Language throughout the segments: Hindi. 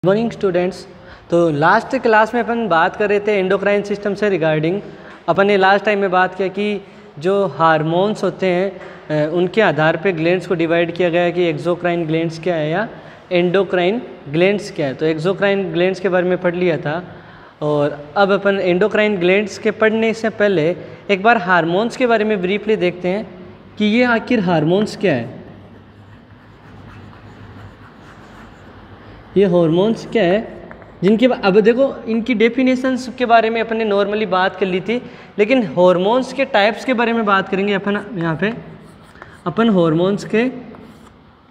Morning students. तो लास्ट क्लास में अपन बात कर रहे थे एंडोक्राइन सिस्टम से रिगार्डिंग। अपन ने लास्ट टाइम में बात किया कि जो हार्मोन्स होते हैं उनके आधार पे ग्लैंड्स को डिवाइड किया गया है कि एक्सोक्राइन ग्लैंड्स क्या है या एंडोक्राइन ग्लैंड्स क्या है। तो एक्सोक्राइन ग्लैंड्स के बारे में पढ़ लिया था और अब अपन एंडोक्राइन ग्लैंड्स के पढ़ने से पहले एक बार हार्मोन्स के बारे में ब्रीफली देखते हैं कि ये आखिर हार्मोन्स क्या है। ये हार्मोन्स क्या है जिनके अब देखो इनकी डेफिनेशंस के बारे में अपन ने नॉर्मली बात कर ली थी, लेकिन हार्मोन्स के टाइप्स के बारे में बात करेंगे अपन। यहाँ पे अपन हार्मोन्स के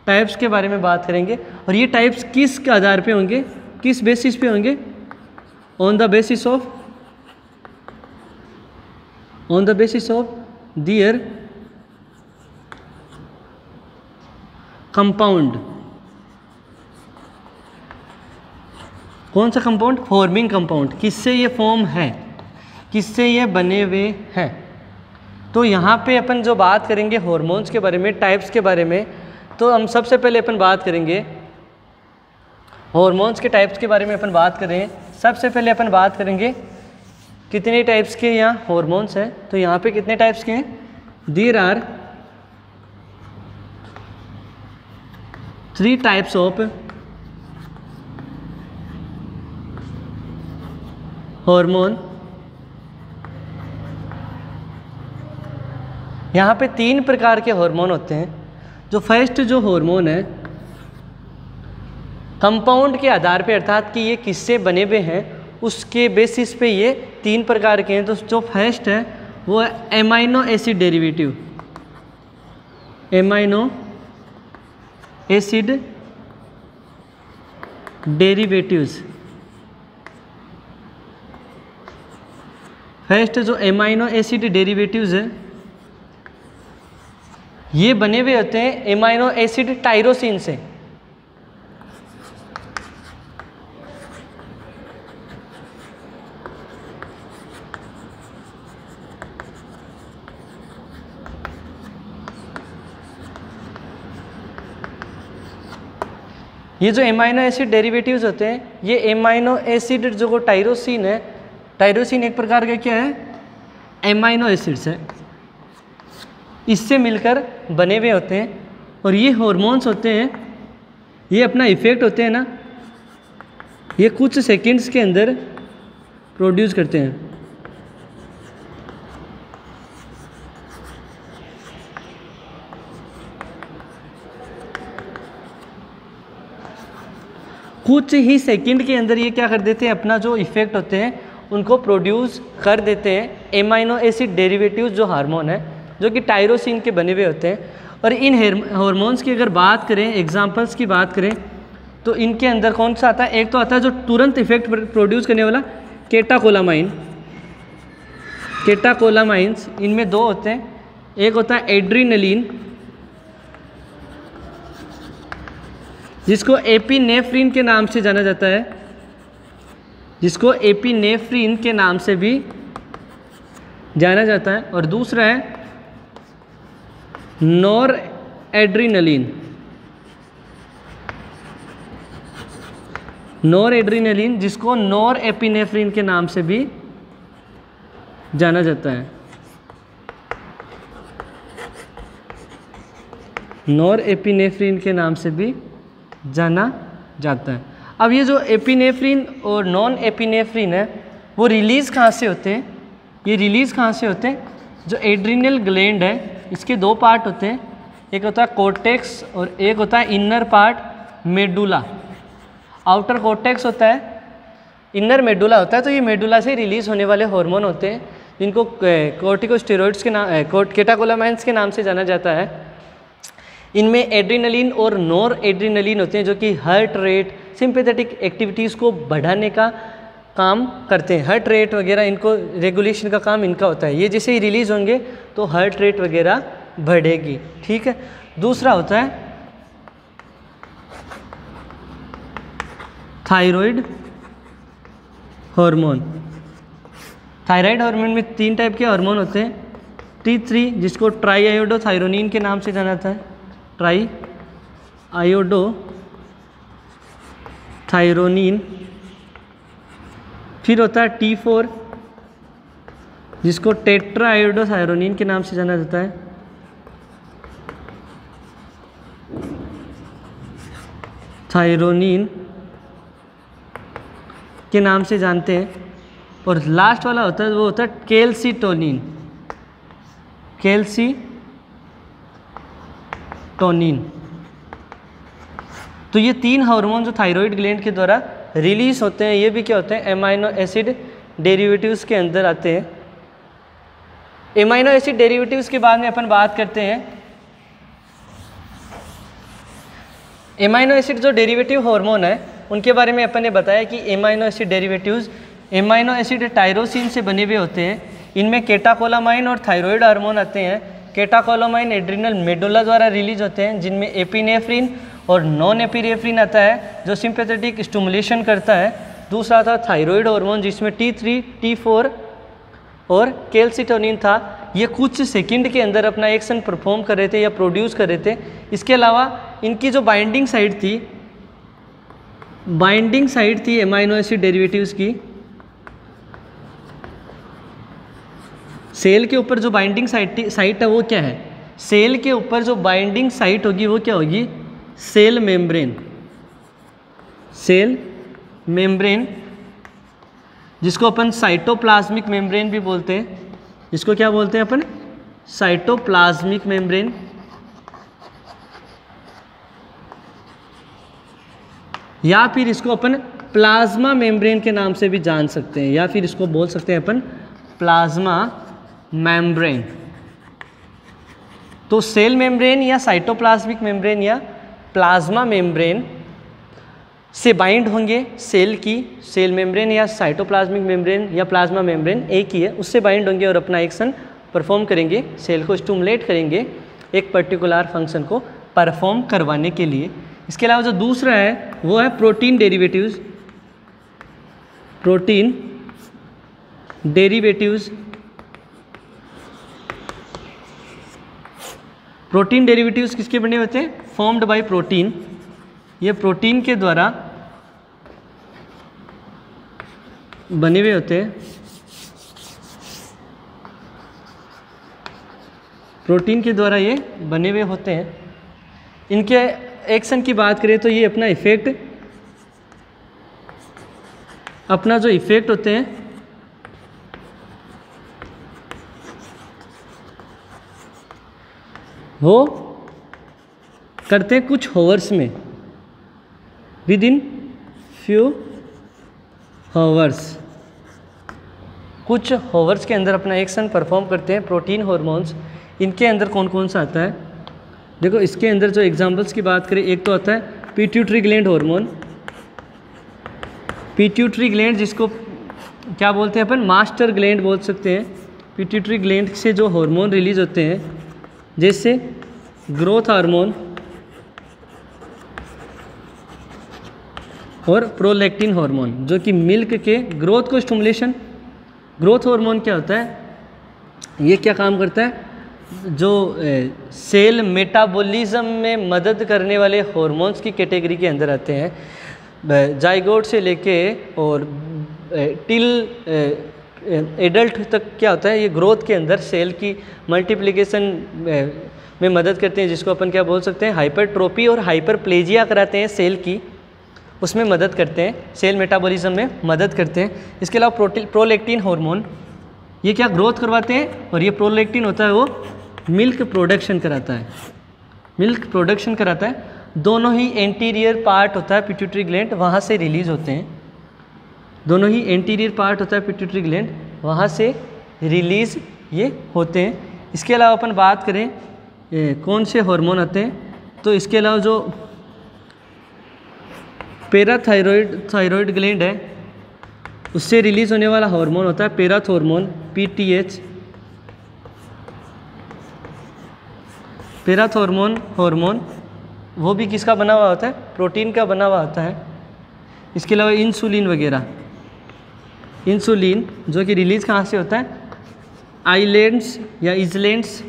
टाइप्स के बारे में बात करेंगे और ये टाइप्स किस के आधार पे होंगे, किस बेसिस पे होंगे, on the basis of their compound. कौन सा कंपाउंड? Forming compound. किससे ये फॉर्म है, किससे ये बने हुए हैं। तो यहाँ पे अपन जो बात करेंगे हार्मोन्स के बारे में, टाइप्स के बारे में, तो हम सबसे पहले अपन बात करेंगे हार्मोन्स के टाइप्स के बारे में। अपन बात करें सबसे पहले अपन बात करेंगे कितने टाइप्स के यहाँ हार्मोन्स हैं। तो यहाँ पे कितने टाइप्स के हैं? There are 3 types of hormone. यहाँ पे 3 प्रकार के हार्मोन होते हैं। जो फर्स्ट जो हार्मोन है कंपाउंड के आधार पे, अर्थात कि ये किससे बने हुए हैं उसके बेसिस पे ये 3 प्रकार के हैं। तो जो फर्स्ट है वो है amino acid derivative. Amino acid derivatives. First जो एमाइनो एसिड डेरिवेटिव्स है ये बने हुए होते हैं एमाइनो एसिड टायरोसिन से। ये जो एमाइनो एसिड डेरिवेटिव्स होते हैं ये एमाइनो एसिड जो टायरोसिन है, टायरोसिन एक प्रकार का क्या है? एमाइनो एसिड्स है, इससे मिलकर बने हुए होते हैं। और ये हार्मोन्स होते हैं, ये अपना इफेक्ट होते हैं ना, ये कुछ सेकंड्स के अंदर प्रोड्यूस करते हैं। कुछ ही सेकंड के अंदर ये क्या कर देते हैं, अपना जो इफेक्ट होते हैं उनको प्रोड्यूस कर देते हैं। एमाइनो एसिड डेरिवेटिव्स जो हार्मोन है जो कि टायरोसिन के बने हुए होते हैं। और इन हार्मोन्स की अगर बात करें, एग्जांपल्स की बात करें, तो इनके अंदर कौन सा आता है? एक तो आता है जो तुरंत इफेक्ट प्रोड्यूस करने वाला केटाकोलामाइन। केटाकोलामाइंस इनमें 2 होते हैं। एक होता है एड्रीनलिन जिसको एपिनेफ्रिन के नाम से जाना जाता है, जिसको एपिनेफ्रिन के नाम से भी जाना जाता है। और दूसरा है नॉर एड्रीनलिन। नॉर एड्रीनलिन जिसको नॉर एपिनेफ्रिन के नाम से भी जाना जाता है। नॉर एपिनेफ्रिन के नाम से भी जाना जाता है। अब ये जो एपिनेफ्रिन और नॉन एपिनेफ्रिन है वो रिलीज़ कहाँ से होते हैं? ये रिलीज़ कहाँ से होते हैं? जो एड्रिनल ग्लैंड है इसके 2 पार्ट होते हैं, एक होता है कोर्टेक्स और एक होता है inner part medulla. Outer cortex होता है, इनर मेडुला होता है। तो ये मेडुला से रिलीज़ होने वाले हार्मोन होते हैं जिनको कॉर्टिकोस्टेरॉइड्स के नाम, केटाकोलामाइंस के नाम से जाना जाता है। इनमें एड्रीनलिन और नॉर एड्रीनलिन होते हैं जो कि हार्ट रेट, सिंपैथेटिक एक्टिविटीज़ को बढ़ाने का काम करते हैं। हार्ट रेट वगैरह इनको रेगुलेशन का काम इनका होता है। ये जैसे ही रिलीज़ होंगे तो हार्ट रेट वगैरह बढ़ेगी, ठीक है। दूसरा होता है थायराइड हार्मोन। थायराइड हार्मोन में 3 टाइप के हार्मोन होते हैं। T3 जिसको ट्राई आयोडोथायरोनिन के नाम से जाना जाता है, ट्राई आयोडो थायरोनिन, फिर होता है T4 जिसको टेट्राआयोडोथायरोनिन के नाम से जाना जाता है। थायरोनिन के नाम से जानते हैं। और लास्ट वाला होता है वो होता है कैल्सीटोनिन। कैल्सीटोनिन। तो ये 3 हार्मोन जो थायराइड ग्लैंड के द्वारा रिलीज होते हैं, ये भी क्या होते हैं, एमाइनो एसिड डेरिवेटिव्स के अंदर आते हैं। एमाइनो एसिड डेरिवेटिव्स के बाद में अपन बात करते हैं एमाइनो एसिड जो डेरिवेटिव हार्मोन है उनके बारे में अपन ने बताया कि amino acid derivatives amino acid tyrosine से बने हुए होते हैं। इनमें केटाकोलामाइन और थायराइड हार्मोन आते हैं। केटाकोलामाइन एड्रिनल मेडुला द्वारा रिलीज होते हैं, जिनमें एपिनेफ्रिन और नॉन एपिनेफ्रिन आता है जो सिंपैथेटिक स्टिमुलेशन करता है। दूसरा था थायराइड हार्मोन जिसमें T3, T4 और कैल्सीटोनिन था। ये कुछ सेकंड के अंदर अपना एक्शन परफॉर्म कर रहे थे या प्रोड्यूस कर रहे थे। इसके अलावा इनकी जो बाइंडिंग साइट थी एमाइनो एसिड डेरिवेटिव्स की, सेल के ऊपर जो बाइंडिंग साइट है वो क्या है, सेल के ऊपर जो बाइंडिंग साइट होगी वो क्या होगी, सेल मेम्ब्रेन, जिसको अपन साइटोप्लाज्मिक मेम्ब्रेन भी बोलते हैं। इसको क्या बोलते हैं अपन, साइटोप्लाज्मिक मेम्ब्रेन। या फिर इसको अपन प्लाज्मा मेम्ब्रेन के नाम से भी जान सकते हैं, या फिर इसको बोल सकते हैं अपन प्लाज्मा मेम्ब्रेन। तो सेल मेम्ब्रेन या साइटोप्लाज्मिक मेम्ब्रेन या प्लाज्मा मेम्ब्रेन से बाइंड होंगे सेल की, सेल मेम्ब्रेन या साइटोप्लाज्मिक मेम्ब्रेन या प्लाज्मा मेम्ब्रेन एक ही है, उससे बाइंड होंगे और अपना एक्शन परफॉर्म करेंगे, सेल को स्टिमुलेट करेंगे एक पर्टिकुलर फंक्शन को परफॉर्म करवाने के लिए। इसके अलावा जो दूसरा है वो है प्रोटीन डेरिवेटिव्स। प्रोटीन डेरिवेटिव्स किसके बने होते हैं, फॉर्म्ड बाय प्रोटीन। ये प्रोटीन के द्वारा बने हुए होते हैं। प्रोटीन के द्वारा ये बने हुए होते हैं। इनके एक्शन की बात करें तो ये अपना जो इफेक्ट होते हैं वो करते हैं कुछ हावर्स में, विद इन फ्यू हावर्स, कुछ हावर्स के अंदर अपना एक्शन परफॉर्म करते हैं प्रोटीन हार्मोन्स। इनके अंदर कौन कौन सा आता है, देखो इसके अंदर जो एग्जांपल्स की बात करें, एक तो आता है pituitary gland hormone. Pituitary gland जिसको क्या बोलते हैं अपन, मास्टर ग्लैंड बोल सकते हैं। पिट्यूटरी ग्लैंड से जो हार्मोन रिलीज होते हैं जैसे ग्रोथ हार्मोन और प्रोलैक्टिन हार्मोन, जो कि मिल्क के ग्रोथ को स्टिमुलेशन। ग्रोथ हार्मोन क्या होता है, ये क्या काम करता है, जो सेल मेटाबॉलिज्म में मदद करने वाले हार्मोन्स की कैटेगरी के अंदर आते हैं। जाइगोट से लेके और टिल एडल्ट तक क्या होता है, ये ग्रोथ के अंदर सेल की मल्टीप्लिकेशन में मदद करते हैं, जिसको अपन क्या बोल सकते हैं, हाइपरट्रोपी और हाइपरप्लेजिया कराते हैं सेल की, उसमें मदद करते हैं, सेल मेटाबॉलिज्म में मदद करते हैं। इसके अलावा प्रोलैक्टिन हार्मोन, ये क्या ग्रोथ करवाते हैं, और ये प्रोलैक्टिन होता है वो मिल्क प्रोडक्शन कराता है। दोनों ही एंटीरियर पार्ट होता है पिट्यूटरी ग्लैंड, वहाँ से रिलीज होते हैं। दोनों ही एंटीरियर पार्ट होता है पिट्यूटरी ग्लैंड, वहाँ से रिलीज ये होते हैं। इसके अलावा अपन बात करें कौन से हार्मोन आते हैं, तो इसके अलावा जो थायराइड ग्लैंड है उससे रिलीज होने वाला हार्मोन होता है पैराथॉर्मोन, PTH। पैराथॉर्मोन हार्मोन वो भी किसका बना हुआ होता है, प्रोटीन का बना हुआ होता है। इसके अलावा इंसुलिन वगैरह, इंसुलिन जो कि रिलीज कहाँ से होता है, आइलैंड्स या इजलैंड्स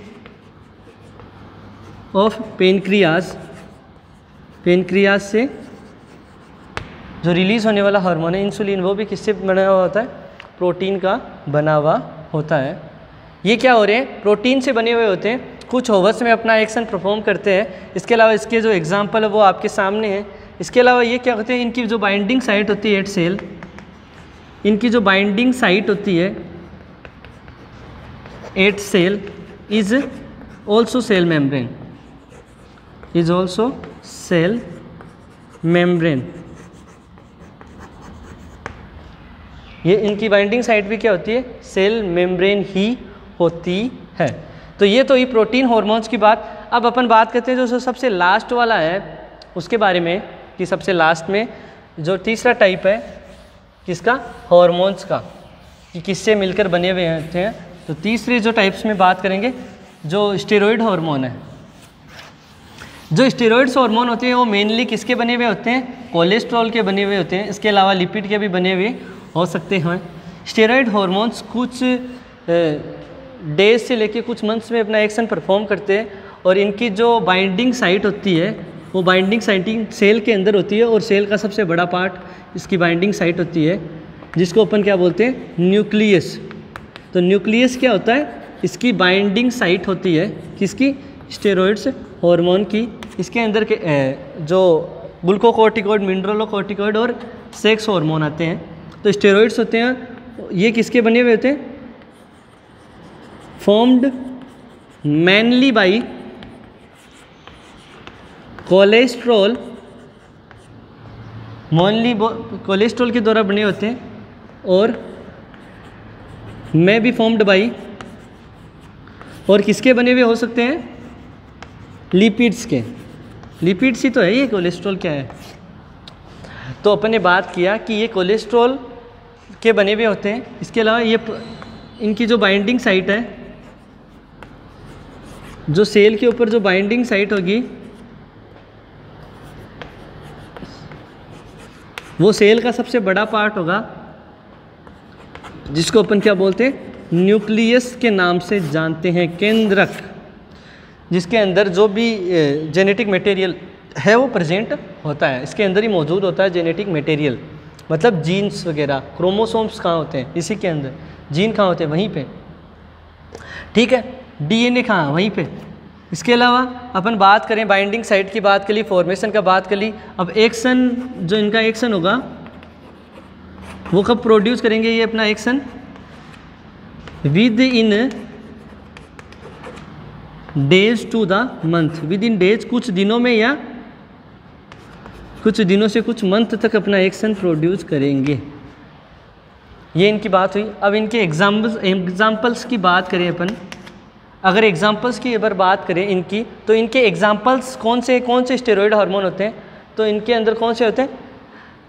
ऑफ पेनक्रियाज से जो रिलीज़ होने वाला हार्मोन है इंसुलिन, वो भी किससे बना हुआ होता है? प्रोटीन का बना हुआ होता है। ये क्या हो रहे हैं? प्रोटीन से बने हुए होते हैं, कुछ ओवर्स में अपना एक्शन परफॉर्म करते हैं। इसके अलावा इसके जो एग्जांपल है वो आपके सामने है। इसके अलावा ये क्या होते हैं, इनकी जो बाइंडिंग साइट होती है एट सेल, इनकी जो बाइंडिंग साइट होती है at cell is also cell membrane, is also cell membrane. ये इनकी बाइंडिंग साइट भी क्या होती है? सेल मेम्ब्रेन ही होती है। तो ये तो ही प्रोटीन हार्मोन्स की बात। अब अपन बात करते हैं जो सबसे लास्ट वाला है उसके बारे में, कि सबसे लास्ट में जो तीसरा टाइप है किसका? हार्मोन्स का, कि किससे मिलकर बने हुए होते हैं। तो तीसरे जो टाइप्स में बात करेंगे जो स्टेरॉइड हार्मोन है। जो स्टेरॉइड्स हार्मोन होते हैं वो मेनली किसके बने हुए होते हैं? कोलेस्ट्रॉल के बने हुए होते हैं। इसके अलावा लिपिड के भी बने हुए हो सकते हैं। स्टेरॉइड हार्मोन्स कुछ डेज से लेके कुछ मंथ्स में अपना एक्शन परफॉर्म करते हैं, और इनकी जो बाइंडिंग साइट होती है वो बाइंडिंग साइटिंग सेल के अंदर होती है, और सेल का सबसे बड़ा पार्ट इसकी बाइंडिंग साइट होती है, जिसको अपन क्या बोलते हैं? न्यूक्लियस। तो न्यूक्लियस क्या होता है? इसकी बाइंडिंग साइट होती है किसकी? स्टेरॉइड्स हार्मोन की। इसके अंदर के जो ग्लूकोकॉर्टिकॉइड, मिनरलोकॉर्टिकॉइड और सेक्स हार्मोन आते हैं। तो स्टेरॉइड्स होते हैं, ये किसके बने हुए होते हैं? Formed mainly by cholesterol, mainly cholesterol के द्वारा बने होते हैं, और में भी फॉर्म्ड बाई, और किसके बने हुए हो सकते हैं? लिपिड्स के। लिपिड्स ही तो है ये, कोलेस्ट्रॉल क्या है? तो अपन ने बात किया कि ये कोलेस्ट्रॉल के बने हुए होते हैं। इसके अलावा ये इनकी जो बाइंडिंग साइट है, जो सेल के ऊपर जो बाइंडिंग साइट होगी वो सेल का सबसे बड़ा पार्ट होगा, जिसको अपन क्या बोलते हैं? न्यूक्लियस के नाम से जानते हैं, केंद्रक, जिसके अंदर जो भी जेनेटिक मटेरियल है वो प्रेजेंट होता है। इसके अंदर ही मौजूद होता है जेनेटिक मटेरियल, मतलब जीन्स वगैरह, क्रोमोसोम्स कहाँ होते हैं? इसी के अंदर। जीन कहाँ होते हैं? वहीं पे, ठीक है। डीएनए कहाँ? वहीं पे। इसके अलावा अपन बात करें बाइंडिंग साइट की बात कर ली, फॉर्मेशन का बात कर ली। अब एक्शन, जो इनका एक्शन होगा वो कब प्रोड्यूस करेंगे? ये अपना action within days to the month, within days, कुछ दिनों में या कुछ दिनों से कुछ मंथ तक अपना एक्शन प्रोड्यूस करेंगे। ये इनकी बात हुई। अब इनके एग्जाम्पल्स की बात करें अपन, अगर एग्जाम्पल्स की अगर बात करें इनकी, तो इनके एग्जाम्पल्स कौन से स्टेरॉइड हार्मोन होते हैं? तो इनके अंदर कौन से होते हैं?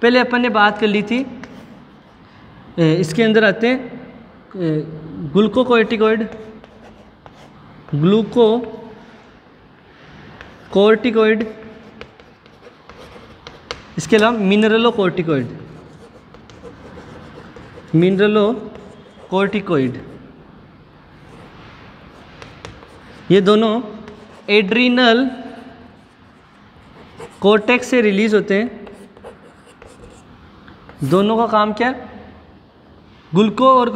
पहले अपन ने बात कर ली थी, इसके अंदर आते हैं ग्लूकोकॉर्टिकॉइड, ग्लूकोकॉर्टिकॉइड, इसके अलावा मिनरलोकॉर्टिकॉइड, मिनरलोकॉर्टिकॉइड। ये दोनों एड्रीनल कोर्टेक्स से रिलीज होते हैं। दोनों का काम क्या है? ग्लूको और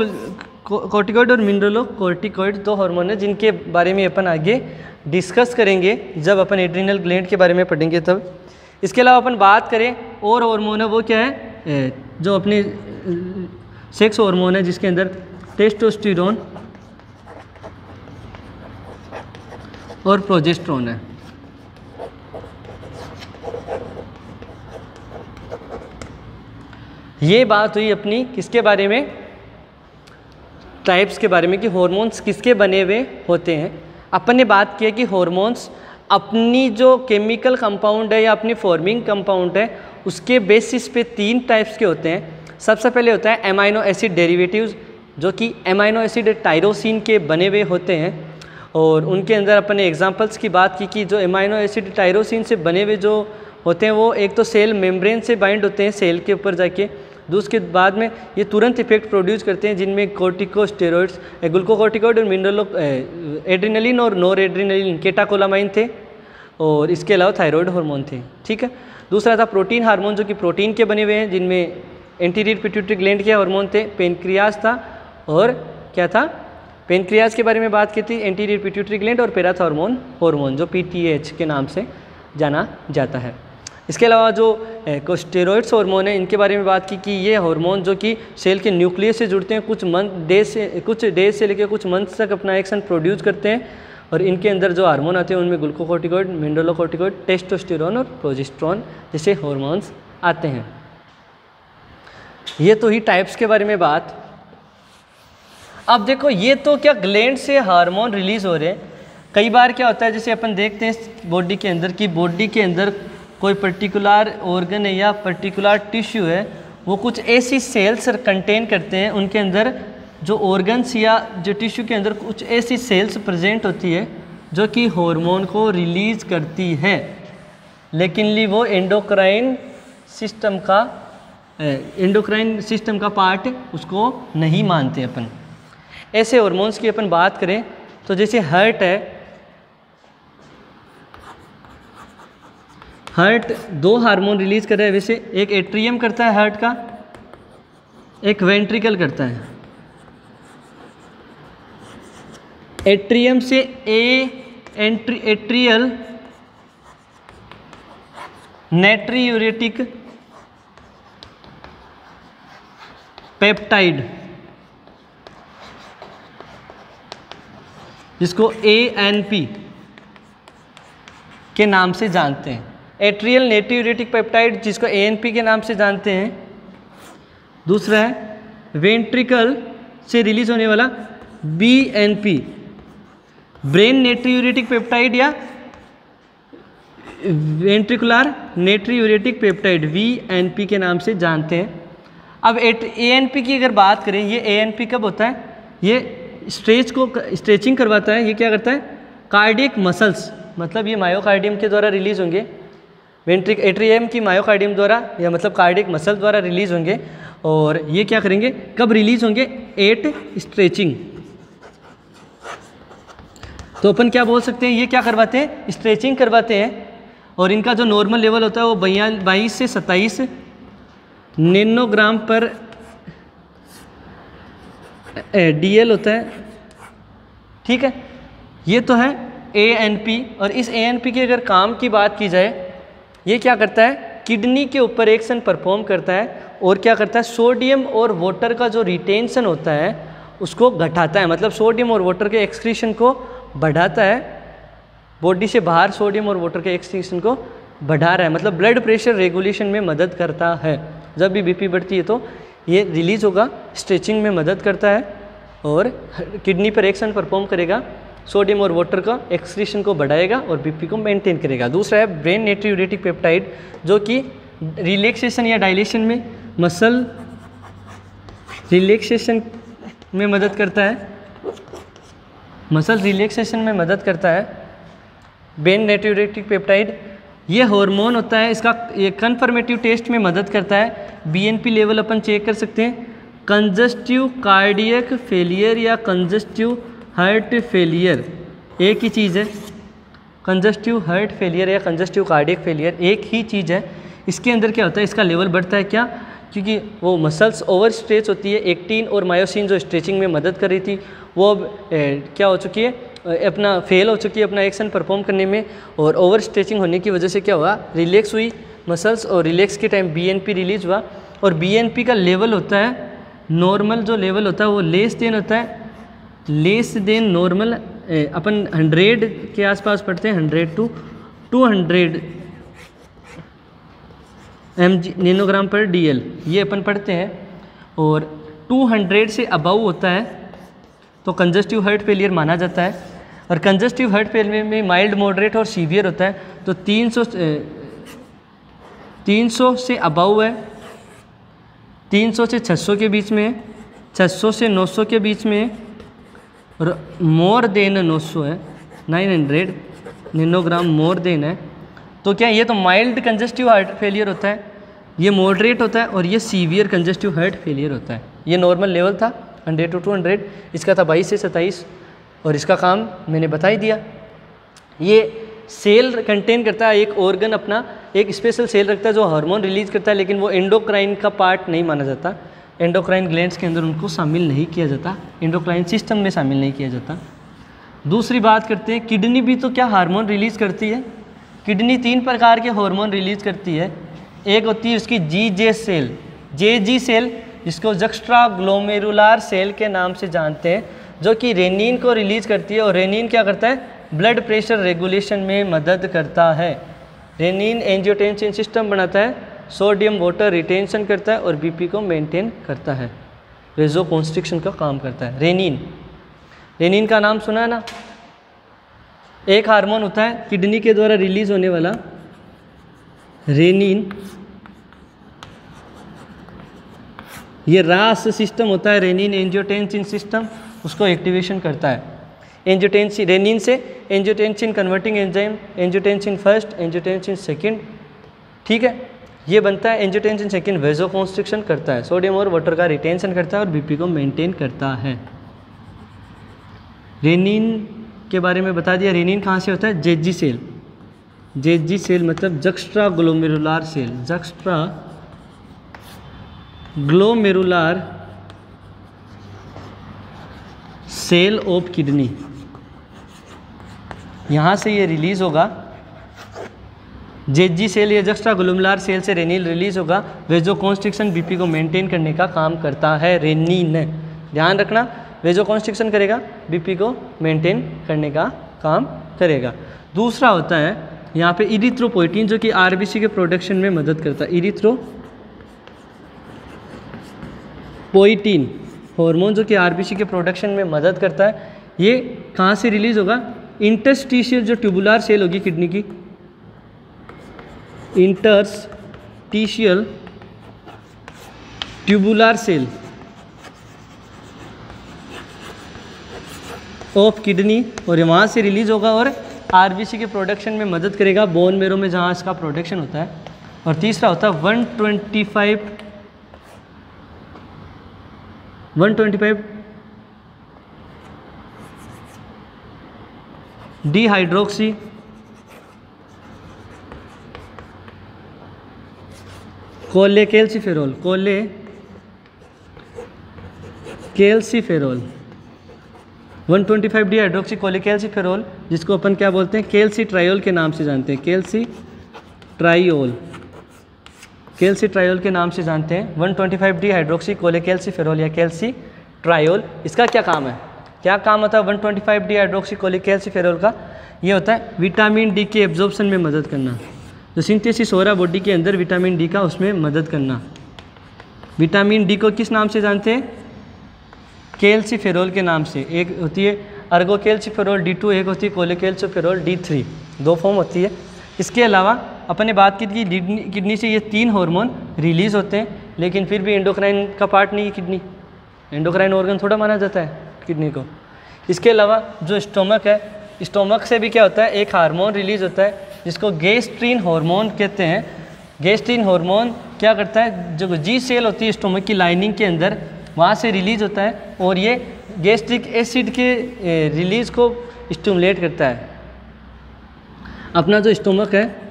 कॉर्टिकॉइड और मिनरलोकॉर्टिकॉइड दो हार्मोन है, जिनके बारे में अपन आगे डिस्कस करेंगे जब अपन एड्रीनल ग्लैंड के बारे में पढ़ेंगे तब। इसके अलावा अपन बात करें और हार्मोन है, वो क्या है? जो अपने सेक्स हार्मोन है, जिसके अंदर टेस्टोस्टेरोन और प्रोजेस्टेरोन है। ये बात हुई अपनी किसके बारे में? टाइप्स के बारे में, कि हार्मोन्स किसके बने हुए होते हैं। अपन ने बात किया कि हार्मोन्स अपनी जो केमिकल कंपाउंड है या अपनी फॉर्मिंग कंपाउंड है उसके बेसिस पे तीन टाइप्स के होते हैं। सबसे पहले होता है एमाइनो एसिड डेरिवेटिव्स, जो कि एमाइनो एसिड टायरोसिन के बने हुए होते हैं, और उनके अंदर अपन ने एग्जांपल्स की बात की कि जो एमाइनो एसिड टायरोसिन से बने हुए जो होते हैं वो एक तो सेल मेम्ब्रेन से बाइंड होते हैं सेल के ऊपर जाके, दूसरे बाद में ये तुरंत इफेक्ट प्रोड्यूस करते हैं, जिनमें कॉर्टिकोस्टेरॉइड्स, ग्लूकोकॉर्टिकॉइड और एड्रेनलिन और नॉर एड्रेनलिन, केटाकोलामाइन थे, और इसके अलावा थायराइड हार्मोन थे। ठीक है, दूसरा था प्रोटीन हार्मोन, जो कि प्रोटीन के बने हुए हैं, जिनमें एंटीरियर पिट्यूटरी ग्लैंड के हार्मोन थे, पेनक्रियाज था, और क्या था, पेनक्रियाज के बारे में बात की थी, एंटीरियर पिट्यूटरी ग्लैंड, और पैराथॉर्मोन हार्मोन जो PTH के नाम से जाना जाता है। इसके अलावा जो स्टेरॉइड्स हार्मोन है, इनके बारे में बात की कि ये हार्मोन जो कि सेल के न्यूक्लियस से जुड़ते हैं, कुछ डेज से लेकर कुछ मंथ्स तक अपना एक्शन प्रोड्यूस करते हैं, और इनके अंदर जो हार्मोन आते हैं उनमें ग्लूकोकोर्टिकॉइड, मेंडोलोकोर्टिकॉइड, टेस्टोस्टेरोन और प्रोजेस्टेरोन जैसे हार्मोन्स आते हैं। ये तो ही टाइप्स के बारे में बात। अब देखो, ये तो क्या ग्लैंड से हार्मोन रिलीज हो रहे हैं। कई बार क्या होता है, जैसे अपन देखते हैं बॉडी के अंदर कि बॉडी के अंदर कोई पर्टिकुलर ऑर्गन है या पर्टिकुलर टिश्यू है, वो कुछ ऐसी सेल्स कंटेन करते हैं, उनके अंदर जो ऑर्गन्स या जो टिश्यू के अंदर कुछ ऐसी सेल्स प्रेजेंट होती है जो कि हार्मोन को रिलीज करती है, लेकिन वो एंडोक्राइन सिस्टम का पार्ट उसको नहीं मानते अपन। ऐसे हार्मोन्स की अपन बात करें तो जैसे हार्ट है, हार्ट 2 हार्मोन रिलीज कर रहा है वैसे, एक एट्रियम करता है हार्ट का, एक वेंट्रिकल करता है। एट्रियम से एट्रियल नाइट्रियूरेटिक पेप्टाइड, जिसको ANP के नाम से जानते हैं, एट्रियल नाइट्रियूरेटिक पेप्टाइड जिसको ANP के नाम से जानते हैं। दूसरा है वेंट्रिकल से रिलीज होने वाला BNP, ब्रेन नाइट्रियूरेटिक पेप्टाइड या वेंट्रिकुलर नाइट्रियूरेटिक पेप्टाइड VNP के नाम से जानते हैं। अब ANP की अगर बात करें, ये ANP कब होता है, ये स्ट्रेचिंग करवाता है। ये क्या करता है, कार्डियक मसल्स, मतलब ये मायोकार्डियम के द्वारा रिलीज होंगे, एट्रियम की मायोकार्डियम द्वारा या मतलब कार्डियक मसल द्वारा रिलीज होंगे। और ये क्या करेंगे, कब रिलीज होंगे, एट स्ट्रेचिंग। तो अपन क्या बोल सकते हैं, ये क्या करवाते हैं, स्ट्रेचिंग करवाते हैं। और इनका जो नॉर्मल लेवल होता है वो 22 से 27 नैनोग्राम पर DL होता है, ठीक है। ये तो है ANP। और इस ANP के अगर काम की बात की जाए, ये क्या करता है, किडनी के ऊपर एक्शन परफॉर्म करता है, और क्या करता है, सोडियम और वाटर का जो रिटेंशन होता है उसको घटाता है, मतलब सोडियम और वाटर के एक्सक्रीशन को बढ़ाता है। बॉडी से बाहर सोडियम और वाटर के एक्सक्रीशन को बढ़ा रहा है, मतलब ब्लड प्रेशर रेगुलेशन में मदद करता है। जब भी BP बढ़ती है तो ये रिलीज होगा, स्ट्रेचिंग में मदद करता है और किडनी पर एक्शन परफॉर्म करेगा, सोडियम और वाटर का एक्सक्रीशन को बढ़ाएगा और BP को मेंटेन करेगा। दूसरा है ब्रेन नाइट्रियूरेटिक पेप्टाइड, जो कि रिलैक्सेशन या डायलेशन में, मसल रिलैक्सेशन में मदद करता है, मसल रिलैक्सेशन में मदद करता है। ब्रेन नाइट्रियूरेटिक पेप्टाइड ये हार्मोन होता है, इसका ये कन्फर्मेटिव टेस्ट में मदद करता है। BNP लेवल अपन चेक कर सकते हैं। कंजस्टिव कार्डियक फेलियर या कंजस्टिव हार्ट फेलियर एक ही चीज़ है, कंजस्टिव हार्ट फेलियर या कंजस्टिव कार्डियक फेलियर एक ही चीज़ है। इसके अंदर क्या होता है, इसका लेवल बढ़ता है क्या, क्योंकि वो मसल्स ओवर स्ट्रेच होती है। एक्टिन और मायोसिन जो स्ट्रेचिंग में मदद कर रही थी वो अब क्या हो चुकी है, अपना फेल हो चुकी है अपना एक्शन परफॉर्म करने में, और ओवर स्ट्रेचिंग होने की वजह से क्या हुआ, रिलैक्स हुई मसल्स, और रिलैक्स के टाइम BNP रिलीज हुआ। और BNP का लेवल होता है, नॉर्मल जो लेवल होता है वो लेस देन होता है, लेस देन नॉर्मल। अपन 100 के आसपास पढ़ते हैं, 100 to 200 mg नैनोग्राम पर DL ये अपन पढ़ते हैं। और 200 से अबव होता है तो कंजस्टिव हार्ट फेलियर माना जाता है। और कंजस्टिव हार्ट फेलियर में माइल्ड, मॉडरेट और सीवियर होता है। तो 300 से अबव है, 300 से 600 के बीच में है, 600 से 900 के बीच में है, और मोर देन 900 है, 900 नैनोग्राम मोर देन है। तो क्या ये तो माइल्ड कंजस्टिव हार्ट फेलियर होता है, ये मॉडरेट होता है, और ये सीवियर कंजस्टिव हार्ट फेलियर होता है। ये नॉर्मल लेवल था 100 to 200, इसका था 22 से 27, और इसका काम मैंने बता ही दिया। ये सेल कंटेन करता है एक ऑर्गन अपना एक स्पेशल सेल रखता है जो हार्मोन रिलीज करता है, लेकिन वो एंडोक्राइन का पार्ट नहीं माना जाता, एंडोक्राइन ग्लैंड्स के अंदर उनको शामिल नहीं किया जाता, एंडोक्राइन सिस्टम में शामिल नहीं किया जाता। दूसरी बात करते हैं, किडनी भी तो क्या हार्मोन रिलीज करती है। किडनी 3 प्रकार के हार्मोन रिलीज करती है। एक होती है उसकी जीजे सेल, जेजी सेल, जिसको जक्स्ट्रा ग्लोमेरुलार सेल के नाम से जानते हैं, जो कि रेनिन को रिलीज करती है। और रेनिन क्या करता है, ब्लड प्रेशर रेगुलेशन में मदद करता है। रेनिन एंजियोटेंसिन सिस्टम बनाता है, सोडियम वाटर रिटेंशन करता है और बीपी को मेंटेन करता है, वेजो कॉन्स्ट्रिक्शन का काम करता है। रेनिन, रेनिन का नाम सुना है ना। एक हार्मोन होता है किडनी के द्वारा रिलीज होने वाला रेनिन, ये रास सिस्टम होता है, रेनिन एंजियोटेंसिन सिस्टम, उसको एक्टिवेशन करता है। एंजियोटेंसिन, रेनिन से angiotensin converting enzyme, angiotensin first, angiotensin second, ठीक है, ये बनता है। एंजियोटेंसिन सेकंड वेजो कॉन्स्ट्रिक्शन करता है, सोडियम और वाटर का रिटेंशन करता है और बीपी को मेंटेन करता है। रेनिन के बारे में बता दिया। रेनिन कहाँ से होता है, जेजी सेल, जेजी सेल मतलब juxtaglomerular cell, juxtaglomerular cell of kidney, यहाँ से ये रिलीज होगा। जेजी सेल या जक्स्ट्रा ग्लोमेरुलार सेल से रेनिन रिलीज होगा, वेजो कॉन्स्ट्रिक्शन बीपी को मेंटेन करने का काम करता है रेनिन। ध्यान रखना, वेजो कॉन्स्ट्रिक्शन करेगा, बीपी को मेंटेन करने का काम करेगा। दूसरा होता है यहाँ पे इरिथ्रोपोइटिन, जो कि आरबीसी के प्रोडक्शन में मदद करता है। इरिथ्रोपोइटिन हार्मोन जो कि आरबीसी के प्रोडक्शन में मदद करता है। ये कहाँ से रिलीज होगा, इंटरस्टिशियल जो ट्यूबुलर सेल होगी किडनी की, interstitial tubular cell of kidney, और वहाँ से रिलीज होगा और आरबीसी के प्रोडक्शन में मदद करेगा, बोन मेरो में जहाँ इसका प्रोडक्शन होता है। और तीसरा होता है 125 डिहाइड्रोक्सी कोलेकेल्सिफेरोल, कोलेकेल्सिफेरोल 125 डिहाइड्रोक्सी कोलेकेल्सिफेरोल, जिसको अपन क्या बोलते हैं, कैल्सिट्रायोल के नाम से जानते हैं, कैल्सिट्रायोल के नाम से जानते हैं। 125 डिहाइड्रोक्सी कोलेकेल्सिफेरोल या कैल्सिट्रायोल, इसका क्या काम है, क्या काम होता है 125 डिहाइड्रोक्सी कोलेकेल्सिफेरोल का। ये होता है विटामिन डी के एब्जॉर्प्शन में मदद करना, जो सिंथेसिस हो रहा है बॉडी के अंदर विटामिन डी का, उसमें मदद करना। विटामिन डी को किस नाम से जानते हैं, कैल्सिफेरोल के नाम से। एक होती है अर्गोकैल्सिफेरोल D2, एक होती है कोलेकेल्सिफेरोल D3, 2 फॉर्म होती है। इसके अलावा अपन ने बात की थी किडनी से ये 3 हार्मोन रिलीज होते हैं, लेकिन फिर भी एंडोक्राइन का पार्ट नहीं है किडनी, एंडोक्राइन ऑर्गन थोड़ा माना जाता है किडनी को। इसके अलावा जो स्टोमक है, स्टोमक से भी क्या होता है, एक हार्मोन रिलीज होता है जिसको गैस्ट्रीन हार्मोन कहते हैं। गैस्ट्रीन हार्मोन क्या करता है, जो जी सेल होती है स्टोमक की लाइनिंग के अंदर, वहाँ से रिलीज होता है और ये गैस्ट्रिक एसिड के रिलीज को स्टिमुलेट करता है। अपना जो स्टोमक है,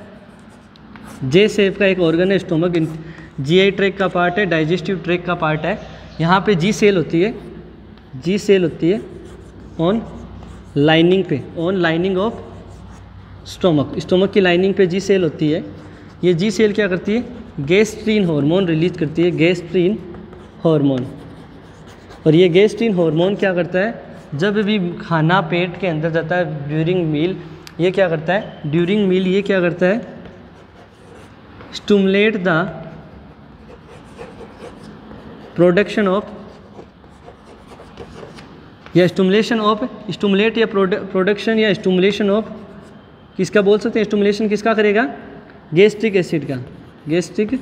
जे शेप का एक ऑर्गन है स्टोमक, जीआई ट्रैक का पार्ट है, डाइजेस्टिव ट्रैक का पार्ट है। यहाँ पे जी सेल होती है, जी सेल होती है ऑन लाइनिंग पे, on lining of stomach, stomach की लाइनिंग पे जी सेल होती है। ये जी सेल क्या करती है, गैस्ट्रीन हार्मोन रिलीज करती है, गैस्ट्रीन हार्मोन। और ये गैस्ट्रीन हार्मोन क्या करता है, जब भी खाना पेट के अंदर जाता है ड्यूरिंग मील, ये क्या करता है, ड्यूरिंग मील ये क्या करता है, स्टिमुलेट द प्रोडक्शन ऑफ या स्टिमुलेशन ऑफ, स्टिमुलेट या प्रोडक्शन या स्टिमुलेशन ऑफ, किसका बोल सकते हैं, स्टिमुलेशन किसका करेगा, गैस्ट्रिक एसिड का, गैस्ट्रिक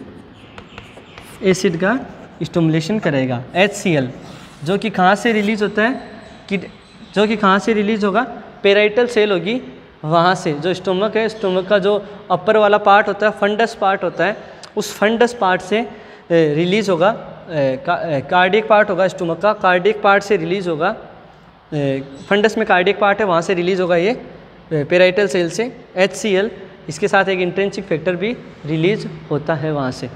एसिड का स्टिमुलेशन करेगा। HCl जो कि कहाँ से रिलीज होता है, कि जो कि कहाँ से रिलीज होगा, पेराइटल सेल होगी वहाँ से। जो स्टोमक है, स्टोमक का जो अपर वाला पार्ट होता है, फंडस पार्ट होता है, उस फंडस पार्ट से रिलीज होगा, कार्डियक पार्ट होगा स्टोमक का, कार्डियक पार्ट से रिलीज होगा, फंडस में कार्डियक पार्ट है, वहाँ से रिलीज होगा ये पेराइटल सेल से HCl, इसके साथ एक इंट्रिंसिक फैक्टर भी रिलीज होता है वहाँ से।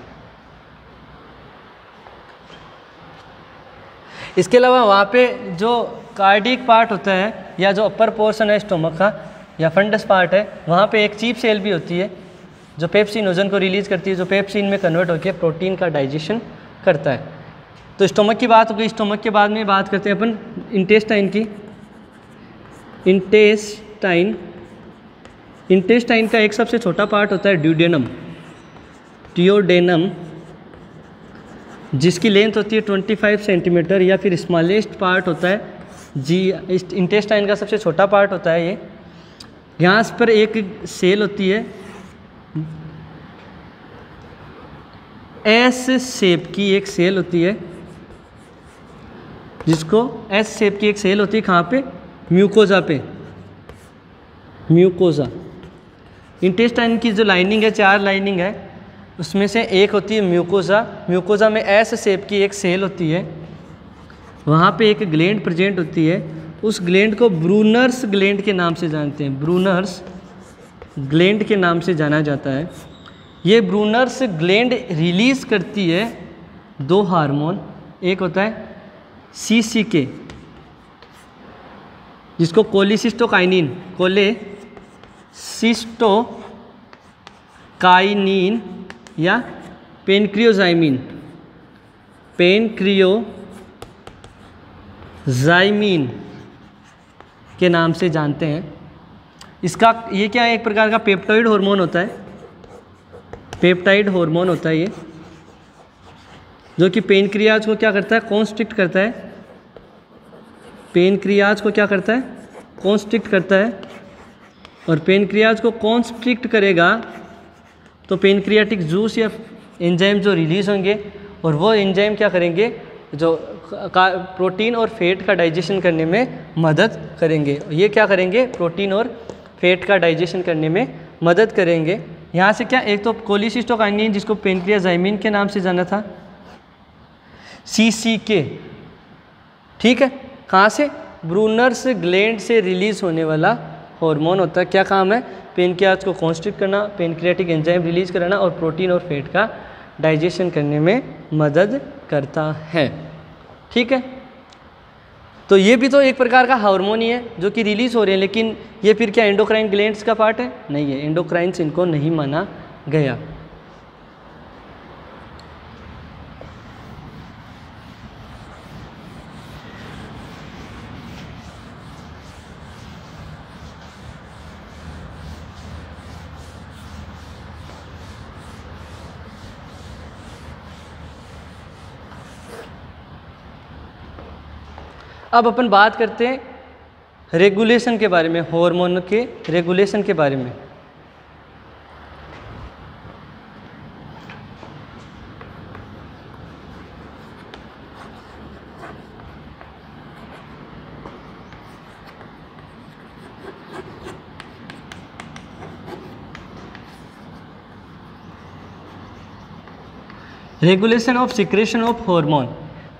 इसके अलावा वहाँ पे जो कार्डियक पार्ट होता है या जो अपर पोर्शन है स्टोमक का या फंडस पार्ट है, वहाँ पे एक चीप सेल भी होती है जो पेप्सिनोजन को रिलीज़ करती है, जो पेप्सिन में कन्वर्ट होकर प्रोटीन का डाइजेशन करता है। तो स्टोमक की बात हो गई। स्टोमक के बाद में बात करते हैं अपन इंटेस्टाइन की। इंटेस्टाइन का एक सबसे छोटा पार्ट होता है ड्यूडेनम, जिसकी लेंथ होती है 25 सेंटीमीटर, या फिर स्मॉलेस्ट पार्ट होता है जी। इंटेस्टाइन का सबसे छोटा पार्ट होता है ये। यहाँ पर एक सेल होती है एस शेप की एक सेल होती है, जिसको एस शेप की एक सेल होती है कहाँ पे? म्यूकोजा पे, म्यूकोजा। इंटेस्टाइन की जो लाइनिंग है, 4 लाइनिंग है, उसमें से एक होती है म्यूकोजा। म्यूकोजा में एस शेप की एक सेल होती है, वहाँ पे एक ग्लैंड प्रेजेंट होती है। उस ग्लैंड को ब्रूनर्स ग्लैंड के नाम से जानते हैं, ब्रूनर्स ग्लैंड के नाम से जाना जाता है। ये ब्रूनर्स ग्लैंड रिलीज़ करती है 2 हार्मोन। एक होता है CCK, जिसको कोलेसिस्टोकाइनिन या पेनक्रियोजाइमिन के नाम से जानते हैं। इसका ये क्या है? एक प्रकार का पेप्टाइड हार्मोन होता है, पेप्टाइड हार्मोन होता है ये, जो कि पेनक्रियाज को क्या करता है? कॉन्स्ट्रिक्ट करता है। पेनक्रियाज को क्या करता है? कॉन्स्ट्रिक्ट करता है। और पेनक्रियाज को कॉन्स्ट्रिक्ट करेगा तो पेनक्रियाटिक जूस या एंजाइम जो रिलीज़ होंगे, और वो एंजाइम क्या करेंगे? जो प्रोटीन और फैट का डाइजेशन करने में मदद करेंगे। ये क्या करेंगे? प्रोटीन और फैट का डाइजेशन करने में मदद करेंगे। यहाँ से क्या? एक तो कोलेसिस्टोकाइनिन, जिसको पेनक्रियाजाइमिन के नाम से जाना था, CCK, ठीक है। कहाँ से? ब्रूनर्स ग्लैंड से रिलीज़ होने वाला हार्मोन होता है। क्या काम है? पेनक्रियाज को कॉन्स्ट्रिक्ट करना, पेनक्रियाटिक एंजाइम रिलीज़ कराना और प्रोटीन और फैट का डाइजेशन करने में मदद करता है, ठीक है। तो ये भी तो एक प्रकार का हार्मोन ही है जो कि रिलीज़ हो रहे हैं, लेकिन ये फिर क्या एंडोक्राइन ग्लैंड्स का पार्ट है? नहीं है, एंडोक्राइन्स इनको नहीं माना गया। अब अपन बात करते हैं रेगुलेशन के बारे में, हार्मोन के रेगुलेशन के बारे में। Regulation of secretion of hormone.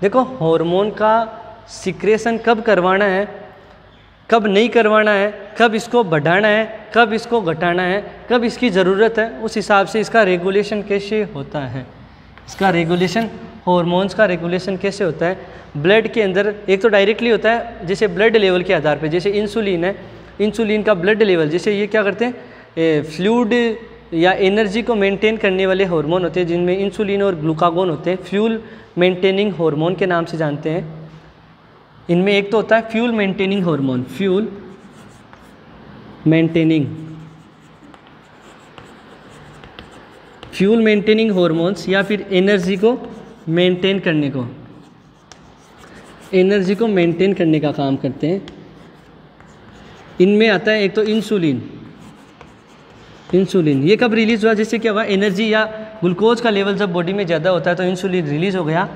देखो, हार्मोन का सिक्रेशन कब करवाना है, कब नहीं करवाना है, कब इसको बढ़ाना है, कब इसको घटाना है, कब इसकी ज़रूरत है, उस हिसाब से इसका रेगुलेशन कैसे होता है। इसका रेगुलेशन, हार्मोन्स का रेगुलेशन कैसे होता है? ब्लड के अंदर एक तो डायरेक्टली होता है, जैसे ब्लड लेवल के आधार पे, जैसे इंसुलिन है, इंसुलिन का ब्लड लेवल, जैसे ये क्या करते हैं, फ्लूइड या एनर्जी को मेंटेन करने वाले हार्मोन होते हैं, जिनमें इंसुलिन और ग्लूकागोन होते हैं, फ्यूल मेंटेनिंग हार्मोन के नाम से जानते हैं। इनमें एक तो होता है fuel maintaining hormone, fuel maintaining hormones, या फिर एनर्जी को मेंटेन करने का काम करते हैं। इनमें आता है एक तो इंसुलिन। ये कब रिलीज़ हुआ? जैसे क्या हुआ, एनर्जी या ग्लूकोज का लेवल जब बॉडी में ज़्यादा होता है तो इंसुलिन रिलीज़ हो गया।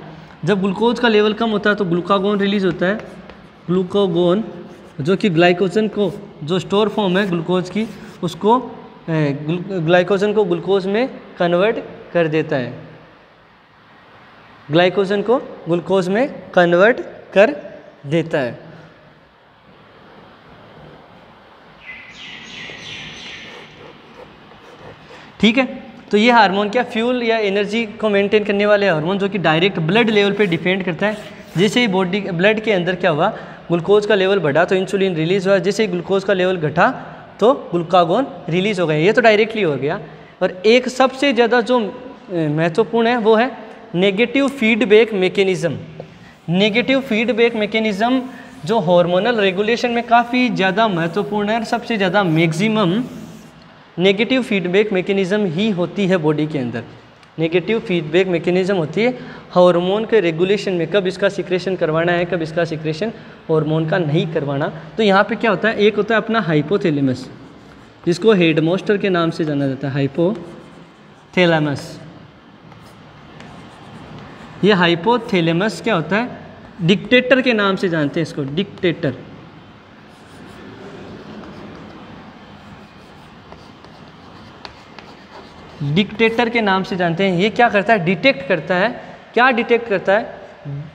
जब ग्लूकोज का लेवल कम होता है तो ग्लूकागोन रिलीज़ होता है। ग्लूकागोन जो कि ग्लाइकोजन को, जो स्टोर फॉर्म है ग्लूकोज की, उसको ग्लाइकोजन को ग्लूकोज में कन्वर्ट कर देता है, ग्लाइकोजन को ग्लूकोज में कन्वर्ट कर देता है। ठीक है। तो ये हार्मोन क्या, फ्यूल या एनर्जी को मेंटेन करने वाले हार्मोन जो कि डायरेक्ट ब्लड लेवल पे डिपेंड करता है। जैसे ही बॉडी ब्लड के अंदर क्या हुआ, ग्लूकोज का लेवल बढ़ा तो इंसुलिन रिलीज हुआ, जैसे ही ग्लूकोज का लेवल घटा तो ग्लूकागोन रिलीज हो गया। ये तो डायरेक्टली हो गया। और एक सबसे ज़्यादा जो महत्वपूर्ण है वो है negative feedback mechanism. Negative feedback mechanism जो हार्मोनल रेगुलेशन में काफ़ी ज़्यादा महत्वपूर्ण है और सबसे ज़्यादा मैक्सिमम नेगेटिव फीडबैक मैकेनिज्म ही होती है बॉडी के अंदर। नेगेटिव फीडबैक मैकेनिज्म होती है हार्मोन के रेगुलेशन में, कब इसका सिक्रेशन करवाना है, कब इसका सिक्रेशन हार्मोन का नहीं करवाना। तो यहाँ पे क्या होता है, एक होता है अपना हाइपोथैलेमस जिसको हेडमास्टर के नाम से जाना जाता है, हाइपोथैलेमस। ये हाइपोथैलेमस क्या होता है, डिक्टेटर के नाम से जानते हैं इसको, डिक्टेटर। डिक्टेटर के नाम से जानते हैं। ये क्या करता है, डिटेक्ट करता है। क्या डिटेक्ट करता है,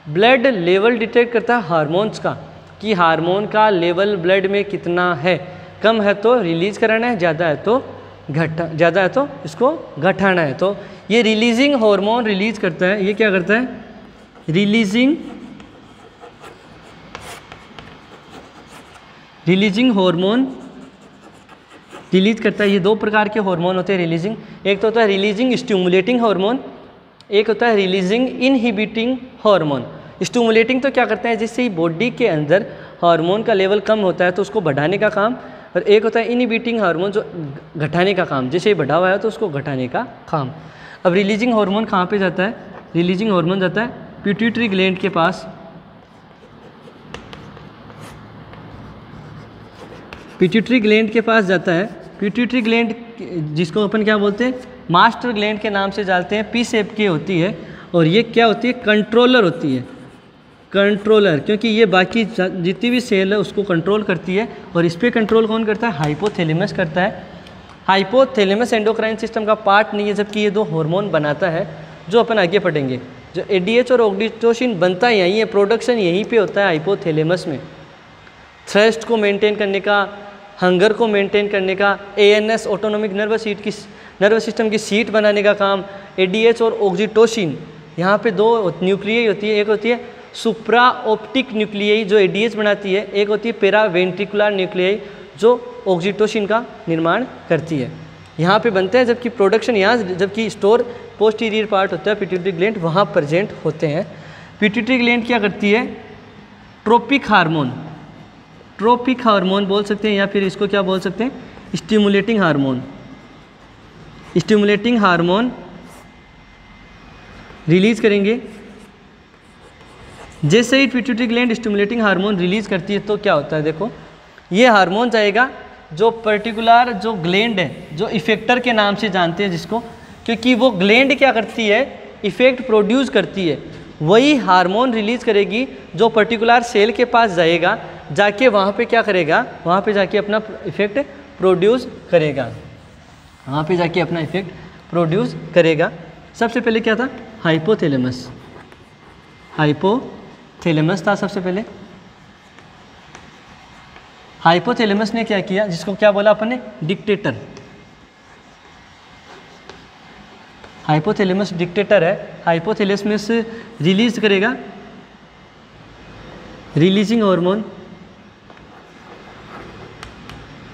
ब्लड लेवल डिटेक्ट करता है हार्मोन्स का, कि हार्मोन का लेवल ब्लड में कितना है, कम है तो रिलीज कराना है, ज़्यादा है तो इसको घटाना है। तो ये रिलीजिंग हार्मोन रिलीज करता है। ये क्या करता है, रिलीजिंग हार्मोन रिलीज करता है। ये दो प्रकार के हार्मोन होते हैं रिलीजिंग। एक तो होता है रिलीजिंग स्टिमुलेटिंग हार्मोन, एक होता है रिलीजिंग इनहिबिटिंग हार्मोन। स्टिमुलेटिंग तो क्या करते हैं, जिससे बॉडी के अंदर हार्मोन का लेवल कम होता है तो उसको बढ़ाने का काम, और एक होता है इनहिबिटिंग हार्मोन जो घटाने का काम, जैसे बढ़ा हुआ है तो उसको घटाने का काम। अब रिलीजिंग हार्मोन कहाँ पे जाता है, रिलीजिंग हार्मोन जाता है पिट्यूटरी ग्लैंड के पास। पिट्यूटरी ग्लैंड के पास जाता है। पिट्यूटरी ग्लैंड जिसको अपन क्या बोलते हैं, मास्टर ग्लैंड के नाम से जानते हैं, पी शेप की होती है। और ये क्या होती है, कंट्रोलर होती है, कंट्रोलर, क्योंकि ये बाकी जितनी भी सेल है उसको कंट्रोल करती है। और इस पर कंट्रोल कौन करता है, हाइपोथैलेमस करता है। हाइपोथैलेमस एंडोक्राइन सिस्टम का पार्ट नहीं है, जबकि ये दो हार्मोन बनाता है जो अपन आगे पढ़ेंगे। जो एडीएच और ऑक्सीटोसिन बनता यहीं है, प्रोडक्शन यहीं पे होता है हाइपोथैलेमस में। थ्रस्ट को मेंटेन करने का, हंगर को मेंटेन करने का, एएनएस ऑटोनोमिक नर्वस सिस्टम की सीट बनाने का काम एडीएच और ऑक्सीटोसिन। यहाँ पे दो न्यूक्लियाई होती है, एक होती है सुप्रा ऑप्टिक न्यूक्लियाई जो एडीएच बनाती है, एक होती है पेरा वेंट्रिकुलर न्यूक्लियाई जो ऑक्सीटोसिन का निर्माण करती है। यहाँ पे बनते हैं, जबकि प्रोडक्शन यहाँ, जबकि स्टोर पोस्टीरियर पार्ट होता है पिट्यूटरी ग्लैंड, वहाँ प्रेजेंट होते हैं। पिट्यूटरी ग्लैंड क्या करती है, ट्रोपिक हार्मोन, ट्रोपिक हार्मोन बोल सकते हैं, या फिर इसको क्या बोल सकते हैं, stimulating hormone. Stimulating hormone release करेंगे। जैसे ही pituitary gland stimulating hormone release करती है तो क्या होता है, देखो ये हार्मोन जाएगा जो पर्टिकुलर जो ग्लैंड है, जो इफेक्टर के नाम से जानते हैं जिसको, क्योंकि वो ग्लैंड क्या करती है, इफेक्ट प्रोड्यूस करती है। वही हार्मोन रिलीज करेगी जो पर्टिकुलर सेल के पास जाएगा, जाके वहाँ पे क्या करेगा, वहाँ पे जाके अपना इफेक्ट प्रोड्यूस करेगा, वहाँ पे जाके अपना इफेक्ट प्रोड्यूस करेगा। सबसे पहले क्या था, हाइपोथैलेमस, हाइपोथैलेमस था सबसे पहले। हाइपोथैलेमस ने क्या किया, जिसको क्या बोला अपन ने, डिक्टेटर। हाइपोथैलेमस डिक्टेटर है। हाइपोथैलेमस रिलीज करेगा रिलीजिंग हार्मोन।